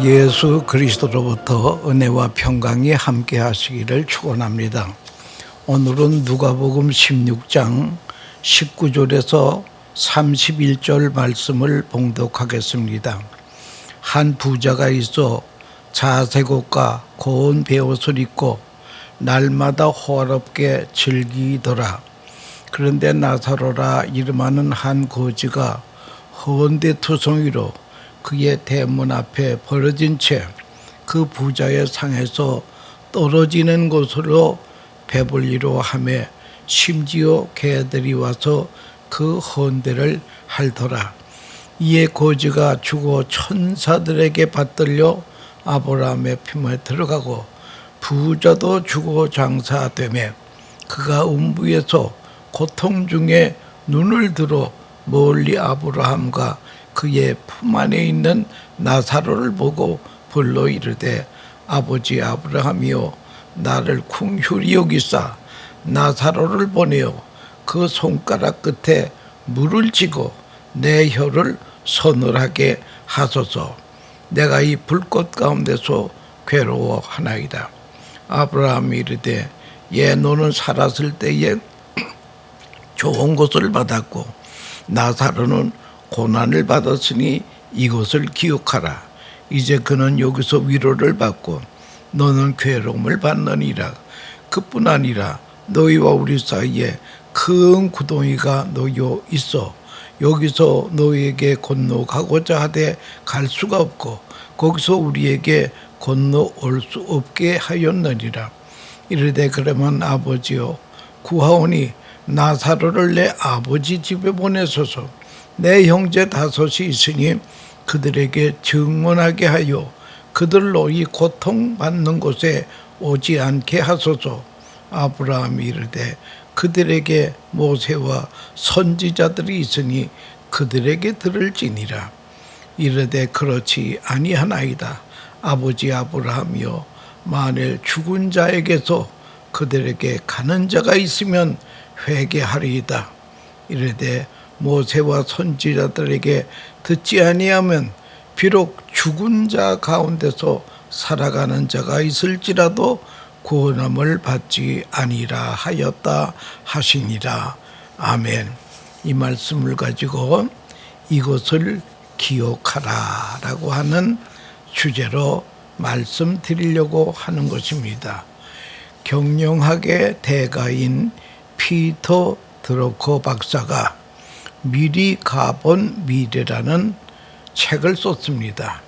예수 그리스도로부터 은혜와 평강이 함께 하시기를 축원합니다. 오늘은 누가복음 16장 19절에서 31절 말씀을 봉독하겠습니다. 한 부자가 있어 자색옷과 고운 베옷을 입고 날마다 호화롭게 즐기더라. 그런데 나사로라 이름하는 한 거지가 헌데투성이로 그의 대문 앞에 벌어진 채 그 부자의 상에서 떨어지는 곳으로 배불리로 하매 심지어 개들이 와서 그 헌데를 핥더라. 이에 거지가 죽어 천사들에게 받들려 아브라함의 품에 들어가고 부자도 죽어 장사되매 그가 음부에서 고통 중에 눈을 들어 멀리 아브라함과 그의 품 안에 있는 나사로를 보고 불러 이르되 아버지 아브라함이여 나를 긍휼히 여기사 나사로를 보내어 그 손가락 끝에 물을 쥐고 내 혀를 서늘하게 하소서. 내가 이 불꽃 가운데서 괴로워하나이다. 아브라함이 이르되 너는 살았을 때에 좋은 것을 받았고 나사로는 고난을 받았으니 이것을 기억하라. 이제 그는 여기서 위로를 받고 너는 괴로움을 받느니라. 그뿐 아니라 너희와 우리 사이에 큰 구덩이가 놓여 있어 여기서 너희에게 건너가고자 하되 갈 수가 없고 거기서 우리에게 건너올 수 없게 하였느니라. 이르되 그러면 아버지여 구하오니 나사로를 내 아버지 집에 보내소서. 내 형제 다섯이 있으니 그들에게 증언하게 하여 그들로 이 고통받는 곳에 오지 않게 하소서. 아브라함이 이르되 그들에게 모세와 선지자들이 있으니 그들에게 들을지니라. 이르되 그렇지 아니하나이다. 아버지 아브라함이여 만일 죽은 자에게서 그들에게 가는 자가 있으면 회개하리이다. 이르되 모세와 선지자들에게 듣지 아니하면 비록 죽은 자 가운데서 살아가는 자가 있을지라도 구원함을 받지 아니라 하였다 하시니라. 아멘. 이 말씀을 가지고 이것을 기억하라 라고 하는 주제로 말씀드리려고 하는 것입니다. 경영학의 대가인 피터 드러커 박사가 미리 가본 미래라는 책을 썼습니다.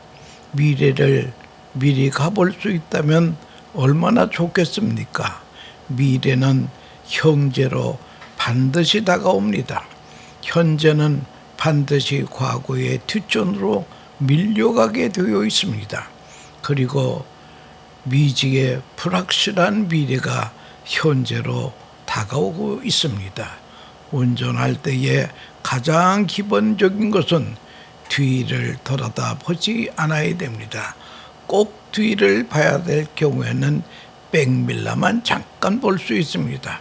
미래를 미리 가볼 수 있다면 얼마나 좋겠습니까? 미래는 현재로 반드시 다가옵니다. 현재는 반드시 과거의 뒷전으로 밀려가게 되어 있습니다. 그리고 미지의 불확실한 미래가 현재로 다가오고 있습니다. 운전할 때에 가장 기본적인 것은 뒤를 돌아다보지 않아야 됩니다. 꼭 뒤를 봐야 될 경우에는 백밀러만 잠깐 볼 수 있습니다.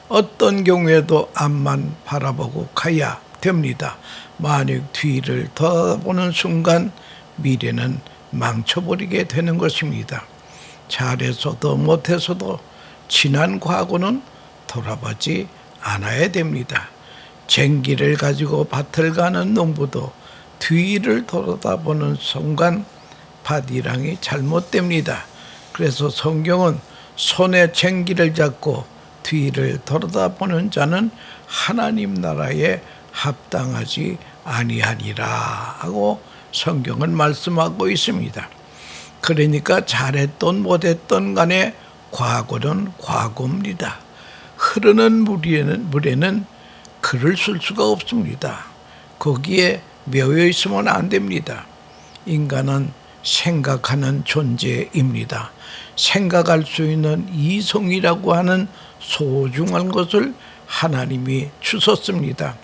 어떤 경우에도 앞만 바라보고 가야 됩니다. 만약 뒤를 돌아보는 순간 미래는 망쳐버리게 되는 것입니다. 잘해서도 못해서도 지난 과거는 돌아보지 않아야 됩니다. 쟁기를 가지고 밭을 가는 농부도 뒤를 돌아다보는 순간 밭이랑이 잘못됩니다. 그래서 성경은 손에 쟁기를 잡고 뒤를 돌아다보는 자는 하나님 나라에 합당하지 아니하니라 하고 성경은 말씀하고 있습니다. 그러니까 잘했던 못했던 간에 과거는 과거입니다. 흐르는 물에는 글을 쓸 수가 없습니다. 거기에 매여 있으면 안 됩니다. 인간은 생각하는 존재입니다. 생각할 수 있는 이성이라고 하는 소중한 것을 하나님이 주셨습니다.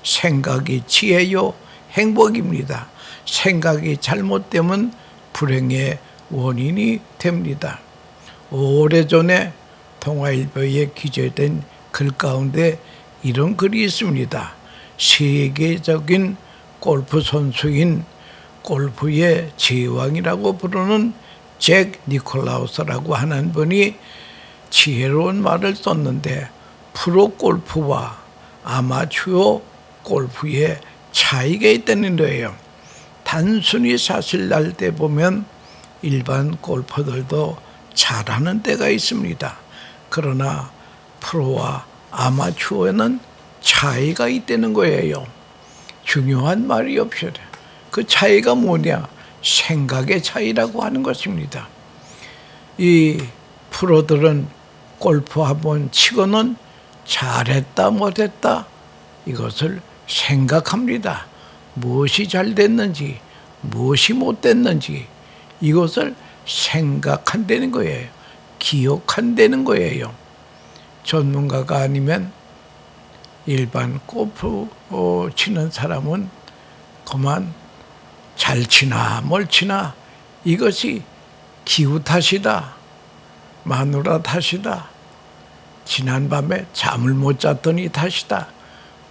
생각이 지혜요 행복입니다. 생각이 잘못되면 불행의 원인이 됩니다. 오래전에 동아일보에 기재된 글 가운데 이런 글이 있습니다. 세계적인 골프 선수인 골프의 제왕이라고 부르는 잭 니콜라우스라고 하는 분이 지혜로운 말을 썼는데, 프로 골프와 아마추어 골프의 차이가 있다는 거예요. 단순히 사실 날 때 보면 일반 골퍼들도 잘하는 때가 있습니다. 그러나 프로와 아마추어는 차이가 있다는 거예요. 중요한 말이 없어요. 그 차이가 뭐냐? 생각의 차이라고 하는 것입니다. 이 프로들은 골프 한번 치고는 잘했다 못했다 이것을 생각합니다. 무엇이 잘 됐는지 무엇이 못 됐는지 이것을 생각한다는 거예요. 기억한다는 거예요. 전문가가 아니면 일반 골프 치는 사람은 그만 잘 치나 뭘 치나 이것이 기후 탓이다, 마누라 탓이다, 지난밤에 잠을 못 잤더니 탓이다,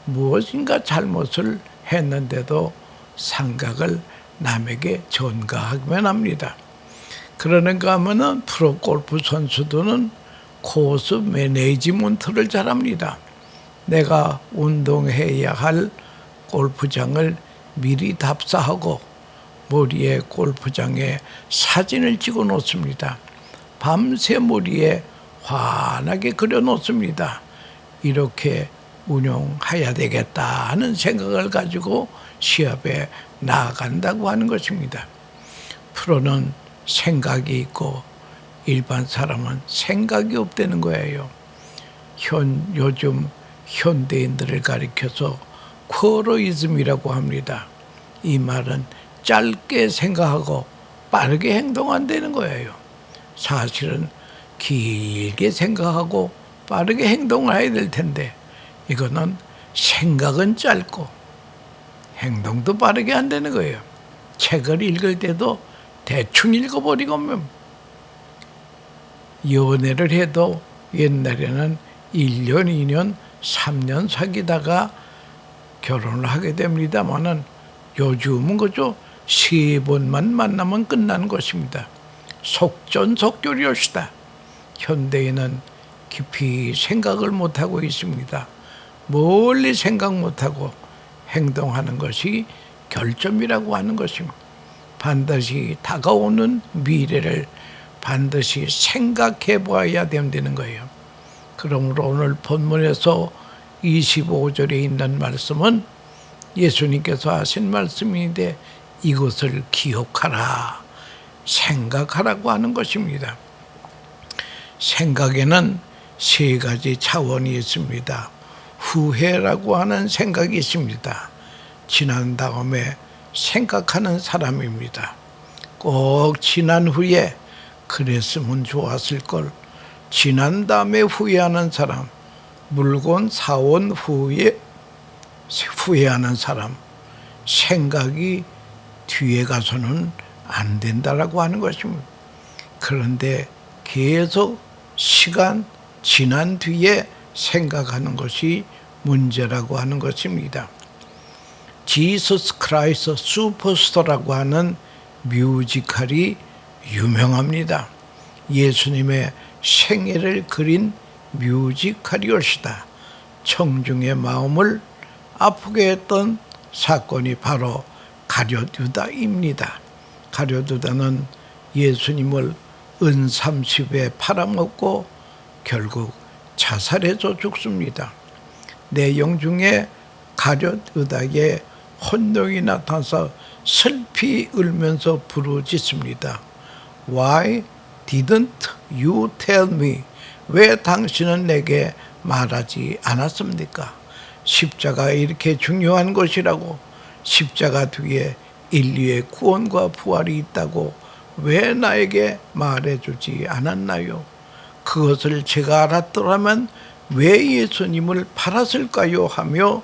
무엇인가 잘못을 했는데도 생각을 남에게 전가하기만 합니다. 그러는가 하면은 프로 골프 선수들은 코스 매니지먼트를 잘합니다. 내가 운동해야 할 골프장을 미리 답사하고 머리에 골프장에 사진을 찍어 놓습니다. 밤새 머리에 환하게 그려 놓습니다. 이렇게 운용해야 되겠다 하는 생각을 가지고 시합에 나아간다고 하는 것입니다. 프로는 생각이 있고 일반 사람은 생각이 없다는 거예요. 요즘 현대인들을 가리켜서 쿼러이즘이라고 합니다. 이 말은 짧게 생각하고 빠르게 행동한다는 거예요. 사실은 길게 생각하고 빠르게 행동을 해야 될 텐데 이거는 생각은 짧고 행동도 빠르게 한다는 거예요. 책을 읽을 때도 대충 읽어버리고 연애를 해도 옛날에는 1년, 2년, 3년 사귀다가 결혼을 하게 됩니다만은 요즘은 그저 3번만 만나면 끝나는 것입니다. 속전속결이옵시다. 현대인은 깊이 생각을 못하고 있습니다. 멀리 생각 못하고 행동하는 것이 결점이라고 하는 것입니다. 반드시 다가오는 미래를 반드시 생각해 봐야 된다는 거예요. 그러므로 오늘 본문에서 25절에 있는 말씀은 예수님께서 하신 말씀인데 이것을 기억하라, 생각하라고 하는 것입니다. 생각에는 3가지 차원이 있습니다. 후회라고 하는 생각이 있습니다. 지난 다음에 생각하는 사람입니다. 꼭 지난 후에 그랬으면 좋았을 걸, 지난 다음에 후회하는 사람, 물건 사온 후에 후회하는 사람, 생각이 뒤에 가서는 안 된다라고 하는 것입니다. 그런데 계속 시간 지난 뒤에 생각하는 것이 문제라고 하는 것입니다. 지서스 크라이스트 슈퍼스타라고 하는 뮤지컬이 유명합니다. 예수님의 생애를 그린 뮤지컬이었다. 청중의 마음을 아프게 했던 사건이 바로 가룟 유다입니다. 가룟 유다는 예수님을 은 30에 팔아먹고 결국 자살해서 죽습니다. 내용 중에 가룟 유다의 혼동이 나타나서 슬피 울면서 부르짖습니다. Why didn't you tell me? 왜 당신은 내게 말하지 않았습니까? 십자가 이렇게 중요한 것이라고, 십자가 뒤에 인류의 구원과 부활이 있다고 왜 나에게 말해주지 않았나요? 그것을 제가 알았더라면 왜 예수님을 팔았을까요? 하며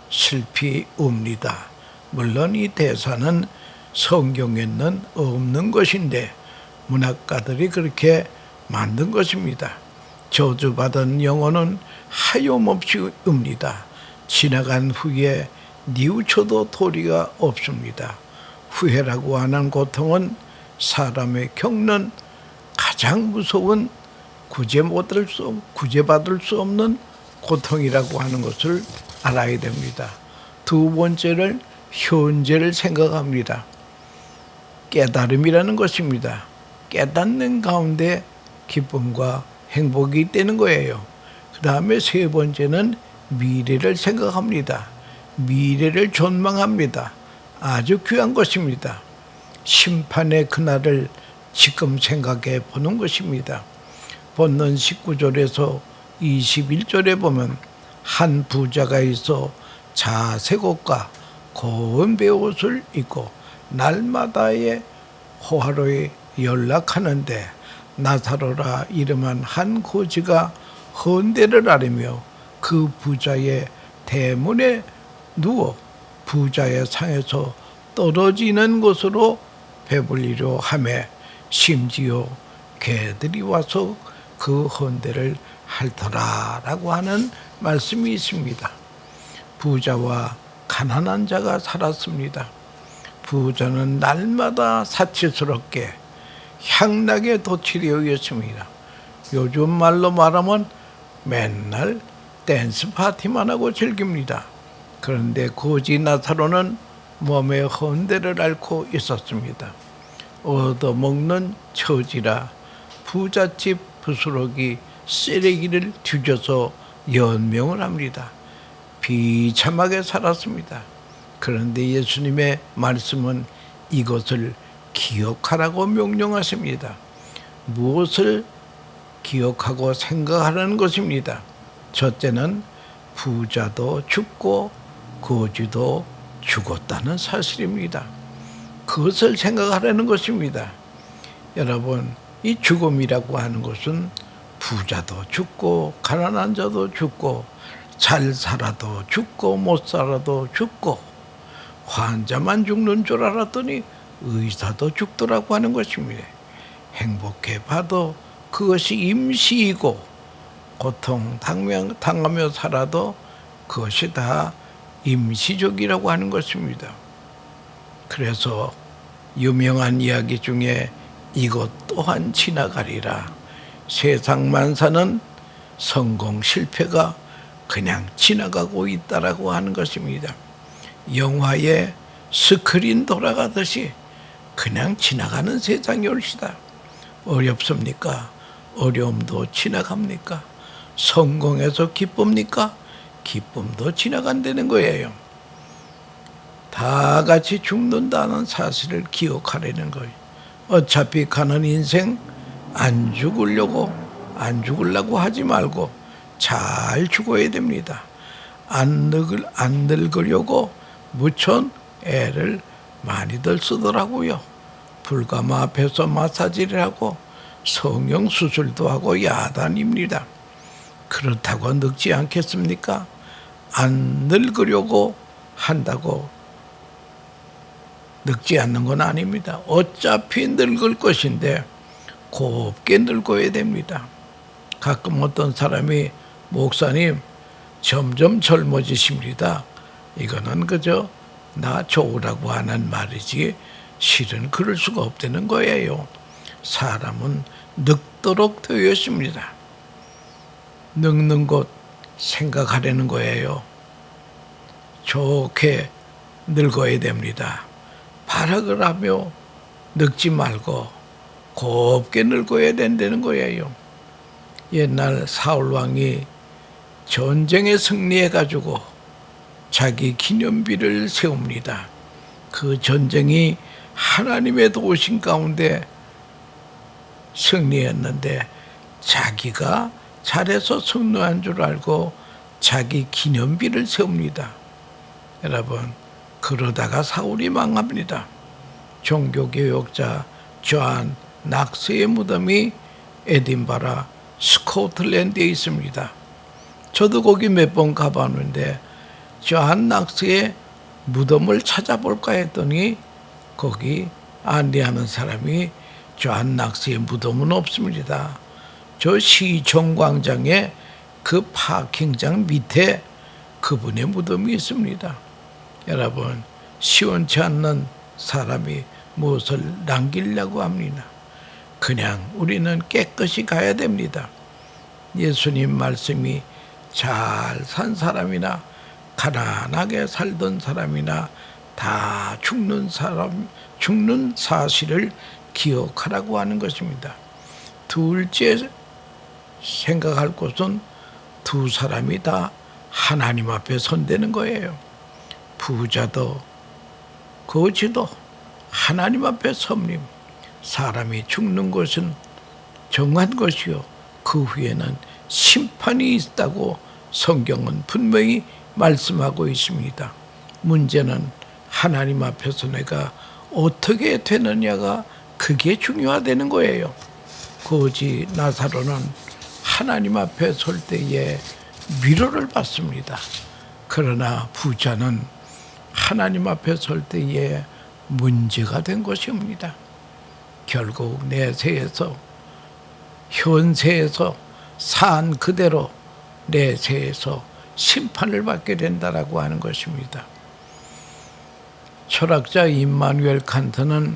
슬피 웁니다. 물론 이 대사는 성경에는 없는 것인데 문학가들이 그렇게 만든 것입니다. 저주받은 영혼은 하염없이 웁니다. 지나간 후에 뉘우쳐도 도리가 없습니다. 후회라고 하는 고통은 사람의 겪는 가장 무서운 구제받을 수 없는 고통이라고 하는 것을 알아야 됩니다. 두 번째는 현재를 생각합니다. 깨달음이라는 것입니다. 깨닫는 가운데 기쁨과 행복이 있다는 거예요. 그 다음에 세 번째는 미래를 생각합니다. 미래를 전망합니다. 아주 귀한 것입니다. 심판의 그날을 지금 생각해 보는 것입니다. 본론 19절에서 21절에 보면 한 부자가 있어 자색 옷과 고운 베옷을 입고 날마다의 호화로에 연락하는데 나사로라 이름한 한 거지가 헌대를 앓으며 그 부자의 대문에 누워 부자의 상에서 떨어지는 곳으로 배불리려 하매 심지어 개들이 와서 그 헌대를 핥더라라고 하는 말씀이 있습니다. 부자와 가난한 자가 살았습니다. 부자는 날마다 사치스럽게 향락에 도취되어 있습니다. 요즘 말로 말하면 맨날 댄스 파티만 하고 즐깁니다. 그런데 거지 나사로는 몸에 헌대를 앓고 있었습니다. 얻어먹는 처지라 부잣집 부스러기 쓰레기를 뒤져서 연명을 합니다. 비참하게 살았습니다. 그런데 예수님의 말씀은 이것을 기억하라고 명령하십니다. 무엇을 기억하고 생각하라는 것입니다. 첫째는 부자도 죽고 거지도 죽었다는 사실입니다. 그것을 생각하라는 것입니다. 여러분, 이 죽음이라고 하는 것은 부자도 죽고 가난한 자도 죽고 잘 살아도 죽고 못 살아도 죽고 환자만 죽는 줄 알았더니 의사도 죽더라고 하는 것입니다. 행복해 봐도 그것이 임시이고 고통 당하며 살아도 그것이 다 임시적이라고 하는 것입니다. 그래서 유명한 이야기 중에 이것 또한 지나가리라. 세상 만사는 성공 실패가 그냥 지나가고 있다라고 하는 것입니다. 영화의 스크린 돌아가듯이 그냥 지나가는 세상이 올시다. 어렵습니까? 어려움도 지나갑니까? 성공해서 기쁩니까? 기쁨도 지나간다는 거예요. 다 같이 죽는다는 사실을 기억하라는 거예요. 어차피 가는 인생 안 죽으려고 하지 말고 잘 죽어야 됩니다. 안 늙으려고 무천 애를 많이들 쓰더라고요. 불가마 앞에서 마사지를 하고 성형 수술도 하고 야단입니다. 그렇다고 늙지 않겠습니까? 안 늙으려고 한다고 늙지 않는 건 아닙니다. 어차피 늙을 것인데 곱게 늙어야 됩니다. 가끔 어떤 사람이 목사님 점점 젊어지십니다. 이거는 그저 나 좋으라고 하는 말이지 실은 그럴 수가 없다는 거예요. 사람은 늙도록 되어 있습니다. 늙는 것 생각하려는 거예요. 좋게 늙어야 됩니다. 발악을 하며 늙지 말고 곱게 늙어야 된다는 거예요. 옛날 사울왕이 전쟁에 승리해가지고 자기 기념비를 세웁니다. 그 전쟁이 하나님의 도우심 가운데 승리했는데 자기가 잘해서 승리한 줄 알고 자기 기념비를 세웁니다. 여러분, 그러다가 사울이 망합니다. 종교개혁자 존 낙스의 무덤이 에딘버러 스코틀랜드에 있습니다. 저도 거기 몇 번 가봤는데 존 낙스의 무덤을 찾아볼까 했더니 거기 안내하는 사람이 존 낙스의 무덤은 없습니다. 저 시청광장에 그 파킹장 밑에 그분의 무덤이 있습니다. 여러분, 시원치 않는 사람이 무엇을 남기려고 합니까? 그냥 우리는 깨끗이 가야 됩니다. 예수님 말씀이 잘 산 사람이나 가난하게 살던 사람이나 다 죽는 사실을 기억하라고 하는 것입니다. 둘째 생각할 것은 두 사람이 다 하나님 앞에 선대는 거예요. 부자도 거지도 하나님 앞에 섭림. 사람이 죽는 것은 정한 것이요 그 후에는 심판이 있다고 성경은 분명히 말씀하고 있습니다. 문제는 하나님 앞에서 내가 어떻게 되느냐가 그게 중요하다는 거예요. 거지 나사로는 하나님 앞에 설 때에 위로를 받습니다. 그러나 부자는 하나님 앞에 설 때에 문제가 된 것입니다. 결국 내세에서 현세에서 산 그대로 내세에서 심판을 받게 된다라고 하는 것입니다. 철학자 임마누엘 칸트는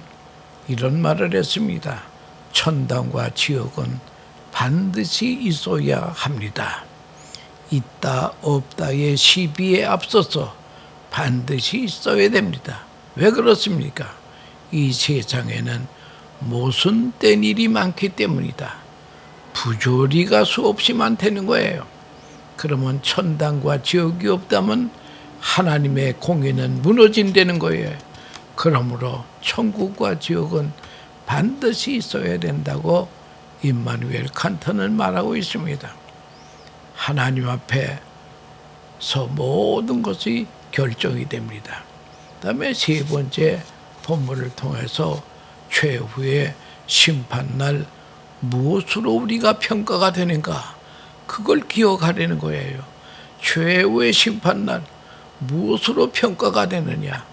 이런 말을 했습니다. 천당과 지옥은 반드시 있어야 합니다. 있다 없다의 시비에 앞서서 반드시 있어야 됩니다. 왜 그렇습니까? 이 세상에는 모순된 일이 많기 때문이다. 부조리가 수없이 많다는 거예요. 그러면 천당과 지옥이 없다면 하나님의 공의는 무너진다는 거예요. 그러므로 천국과 지옥은 반드시 있어야 된다고 임마누엘 칸트는 말하고 있습니다. 하나님 앞에서 모든 것이 결정이 됩니다. 그다음에 세 번째 본문을 통해서 최후의 심판날 무엇으로 우리가 평가가 되는가 그걸 기억하려는 거예요. 최후의 심판날 무엇으로 평가가 되느냐,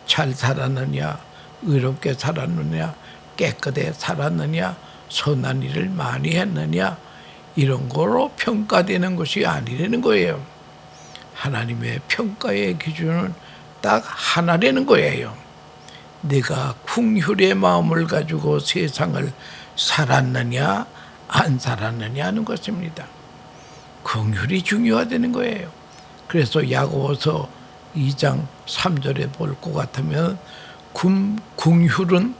잘 살았느냐, 의롭게 살았느냐, 깨끗하게 살았느냐, 선한 일을 많이 했느냐 이런 거로 평가되는 것이 아니라는 거예요. 하나님의 평가의 기준은 딱 하나라는 거예요. 네가 긍휼의 마음을 가지고 세상을 살았느냐 안 살았느냐 하는 것입니다. 긍휼이 중요하다는 거예요. 그래서 야고보서 2장 3절에 볼 것 같으면 긍휼은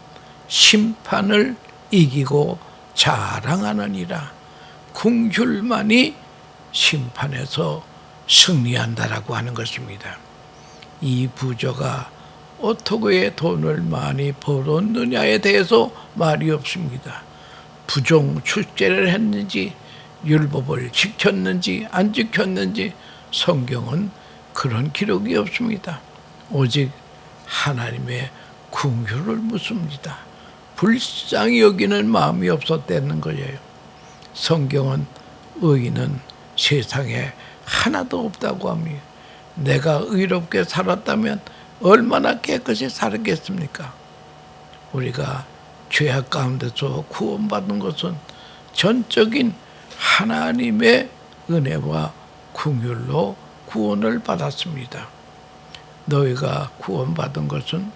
심판을 이기고 자랑하느니라. 긍휼만이 심판에서 승리한다라고 하는 것입니다. 이 부자가 어떻게 돈을 많이 벌었느냐에 대해서 말이 없습니다. 부정 축제를 했는지 율법을 지켰는지 안 지켰는지 성경은 그런 기록이 없습니다. 오직 하나님의 긍휼을 묻습니다. 불쌍히 여기는 마음이 없었다는 거예요. 성경은 의인은 세상에 하나도 없다고 합니다. 내가 의롭게 살았다면 얼마나 깨끗이 살았겠습니까? 우리가 죄악 가운데서 구원받은 것은 전적인 하나님의 은혜와 긍휼로 구원을 받았습니다. 너희가 구원받은 것은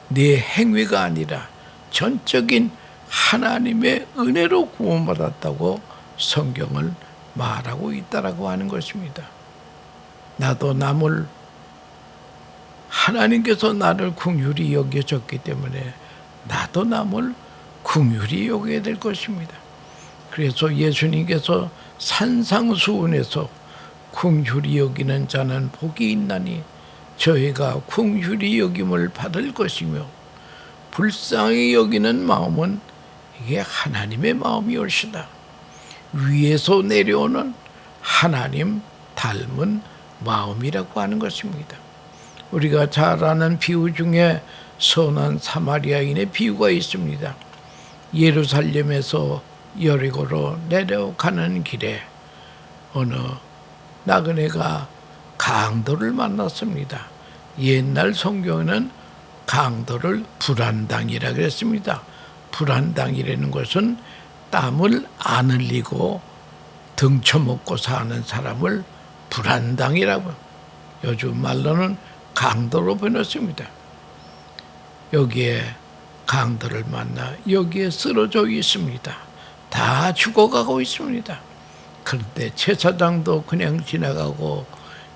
네 행위가 아니라 전적인 하나님의 은혜로 구원받았다고 성경을 말하고 있다라고 하는 것입니다. 나도 남을 하나님께서 나를 긍휼히 여겨줬기 때문에 나도 남을 긍휼히 여겨야 될 것입니다. 그래서 예수님께서 산상수훈에서 긍휼히 여기는 자는 복이 있나니 저희가 긍휼히 여김을 받을 것이며 불쌍히 여기는 마음은 이게 하나님의 마음이올시다. 위에서 내려오는 하나님 닮은 마음이라고 하는 것입니다. 우리가 잘 아는 비유 중에 선한 사마리아인의 비유가 있습니다. 예루살렘에서 여리고로 내려가는 길에 어느 나그네가 강도를 만났습니다. 옛날 성경에는 강도를 불안당이라 그랬습니다. 불안당이라는 것은 땀을 안 흘리고 등쳐먹고 사는 사람을 불안당이라고 요즘 말로는 강도로 변했습니다. 여기에 강도를 만나 여기에 쓰러져 있습니다. 다 죽어가고 있습니다. 그런데 제사장도 그냥 지나가고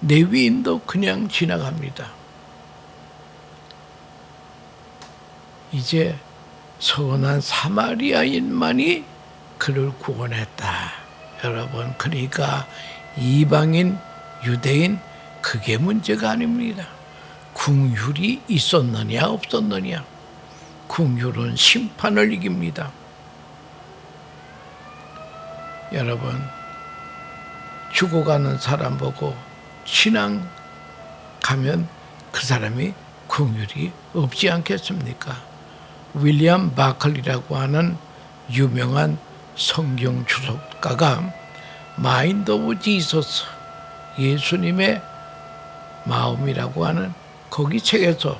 레위인도 그냥 지나갑니다. 이제 선한 사마리아인만이 그를 구원했다. 여러분, 그러니까 이방인, 유대인 그게 문제가 아닙니다. 긍휼이 있었느냐 없었느냐. 긍휼은 심판을 이깁니다. 여러분, 죽어가는 사람 보고 신앙 가면 그 사람이 긍휼이 없지 않겠습니까? 윌리엄 바클리라고 하는 유명한 성경 주석가가 마인드 오브 지서스, 예수님의 마음이라고 하는 거기 책에서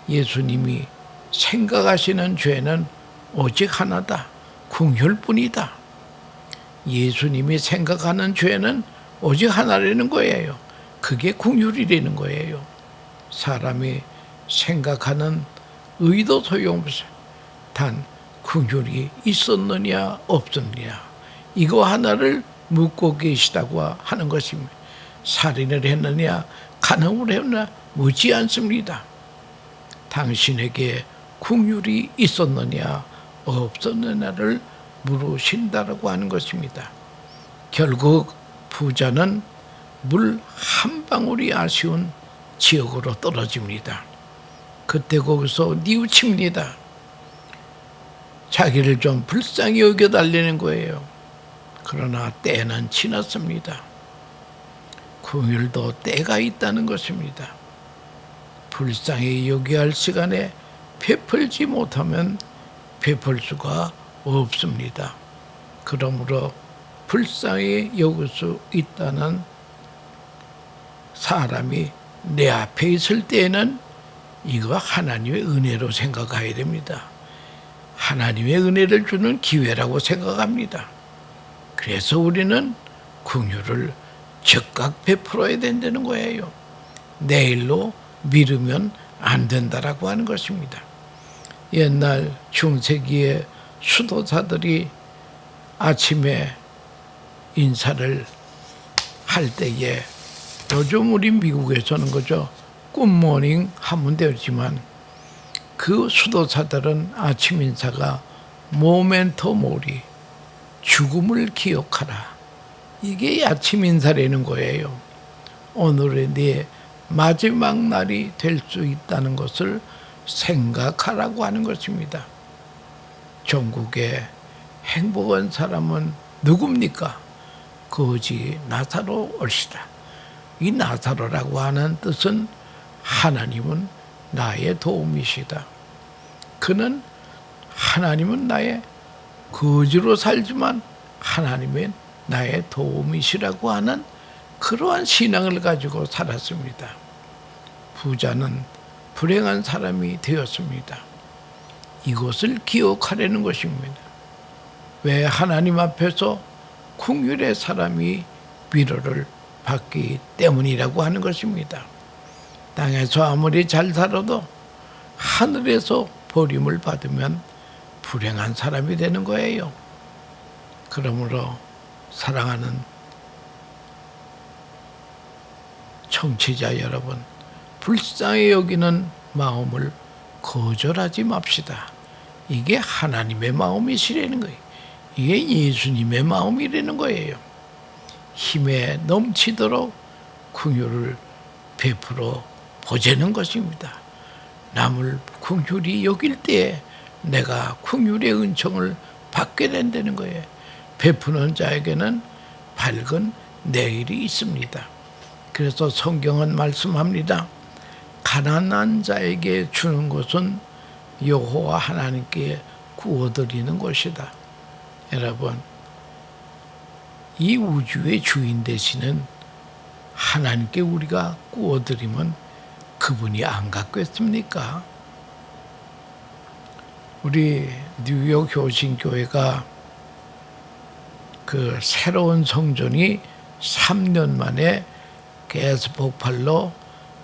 예수님이 생각하시는 죄는 오직 하나다. 긍휼뿐이다. 예수님이 생각하는 죄는 오직 하나라는 거예요. 그게 긍휼이라는 거예요. 사람이 생각하는 의도 소용없어요. 단 긍휼이 있었느냐 없었느냐 이거 하나를 묻고 계시다고 하는 것입니다. 살인을 했느냐 간음을 했느냐 묻지 않습니다. 당신에게 긍휼이 있었느냐 없었느냐를 물으신다라고 하는 것입니다. 결국 부자는 물 한 방울이 아쉬운 지역으로 떨어집니다. 그때 거기서 뉘우칩니다. 자기를 좀 불쌍히 여겨달라는 거예요. 그러나 때는 지났습니다. 긍휼도 때가 있다는 것입니다. 불쌍히 여겨야 할 시간에 베풀지 못하면 베풀 수가 없습니다. 그러므로 불쌍히 여길 수 있다는 사람이 내 앞에 있을 때에는 이거 하나님의 은혜로 생각해야 됩니다. 하나님의 은혜를 주는 기회라고 생각합니다. 그래서 우리는 긍휼을 즉각 베풀어야 된다는 거예요. 내일로 미루면 안 된다라고 하는 것입니다. 옛날 중세기의 수도사들이 아침에 인사를 할 때에 요즘 우리 미국에서는 그저 굿모닝 하면 되지만 그 수도사들은 아침 인사가 모멘토 모리, 죽음을 기억하라. 이게 아침 인사라는 거예요. 오늘의 네 마지막 날이 될 수 있다는 것을 생각하라고 하는 것입니다. 전국에 행복한 사람은 누굽니까? 거지 나사로 올시다. 이 나사로라고 하는 뜻은 하나님은 나의 도움이시다. 그는 하나님은 나의 거지로 살지만 하나님은 나의 도움이시라고 하는 그러한 신앙을 가지고 살았습니다. 부자는 불행한 사람이 되었습니다. 이것을 기억하려는 것입니다. 왜 하나님 앞에서 긍휼의 사람이 위로를 받기 때문이라고 하는 것입니다. 땅에서 아무리 잘 살아도 하늘에서 버림을 받으면 불행한 사람이 되는 거예요. 그러므로 사랑하는 청취자 여러분, 불쌍히 여기는 마음을 거절하지 맙시다. 이게 하나님의 마음이시라는 거예요. 이게 예수님의 마음이라는 거예요. 힘에 넘치도록 긍휼을 베풀어 보자는 것입니다. 남을 긍휼히 여길 때에 내가 긍휼의 은총을 받게 된다는 거예요. 베푸는 자에게는 밝은 내일이 있습니다. 그래서 성경은 말씀합니다. 가난한 자에게 주는 것은 여호와 하나님께 구워드리는 것이다. 여러분, 이 우주의 주인 되시는 하나님께 우리가 구워드리면 그분이 안 갖겠습니까? 우리 뉴욕 효신교회가 그 새로운 성전이 3년 만에 가스 폭발로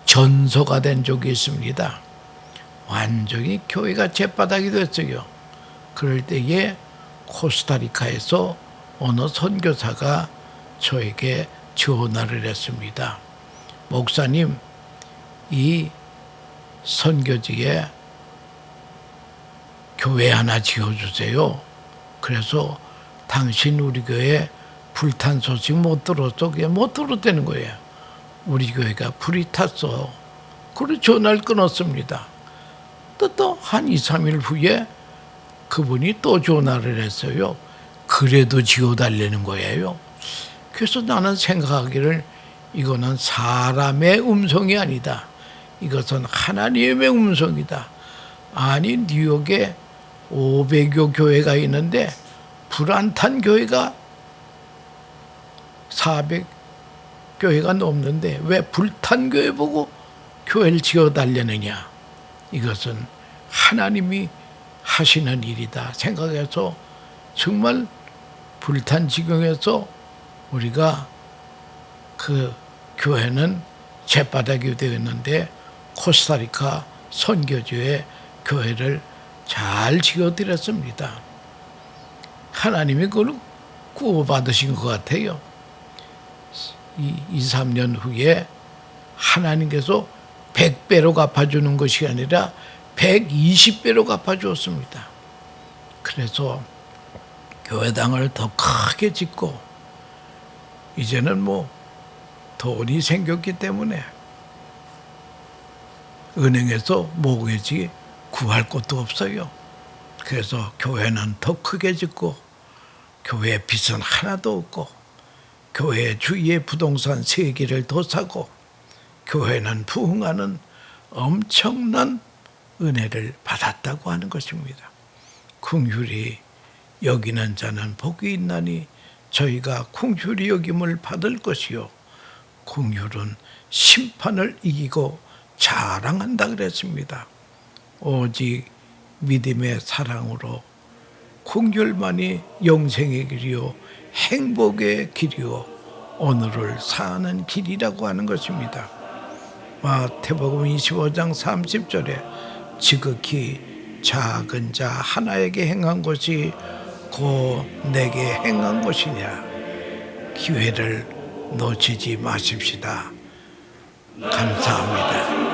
전소가 된 적이 있습니다. 완전히 교회가 죗바닥이 됐어요. 그럴 때에 코스타리카에서 어느 선교사가 저에게 전화를 했습니다. 목사님, 이 선교지에 교회 하나 지어주세요. 그래서 당신 우리 교회 불탄 소식 못 들었어? 그냥 못 들었다는 거예요. 우리 교회가 불이 탔어. 그래서 전화를 끊었습니다. 또 한 2, 3일 후에 그분이 또 전화를 했어요. 그래도 지어달라는 거예요. 그래서 나는 생각하기를 이거는 사람의 음성이 아니다. 이것은 하나님의 음성이다. 아니 뉴욕에 500여 교회가 있는데 불 안 탄 교회가 400교회가 넘는데 왜 불탄 교회 보고 교회를 지어달라느냐. 이것은 하나님이 하시는 일이다 생각해서 정말 불탄 지경에서 우리가 그 교회는 죗바닥이 되었는데 코스타리카 선교지에 교회를 잘 지어드렸습니다. 하나님이 그걸 구원받으신 것 같아요. 2, 3년 후에 하나님께서 100배로 갚아주는 것이 아니라 120배로 갚아주었습니다. 그래서 교회당을 더 크게 짓고 이제는 뭐 돈이 생겼기 때문에 은행에서 모기지 구할 곳도 없어요. 그래서 교회는 더 크게 짓고 교회 빚은 하나도 없고 교회 주위에 부동산 3개를 더 사고 교회는 부흥하는 엄청난 은혜를 받았다고 하는 것입니다. 긍휼히 여기는 자는 복이 있나니 저희가 긍휼히 여김을 받을 것이요 긍휼은 심판을 이기고 자랑한다 그랬습니다. 오직 믿음의 사랑으로 긍휼만이 영생의 길이요 행복의 길이요 오늘을 사는 길이라고 하는 것입니다. 마태복음 25장 30절에 지극히 작은 자 하나에게 행한 것이 곧 내게 행한 것이냐. 기회를 놓치지 마십시다. 감사합니다.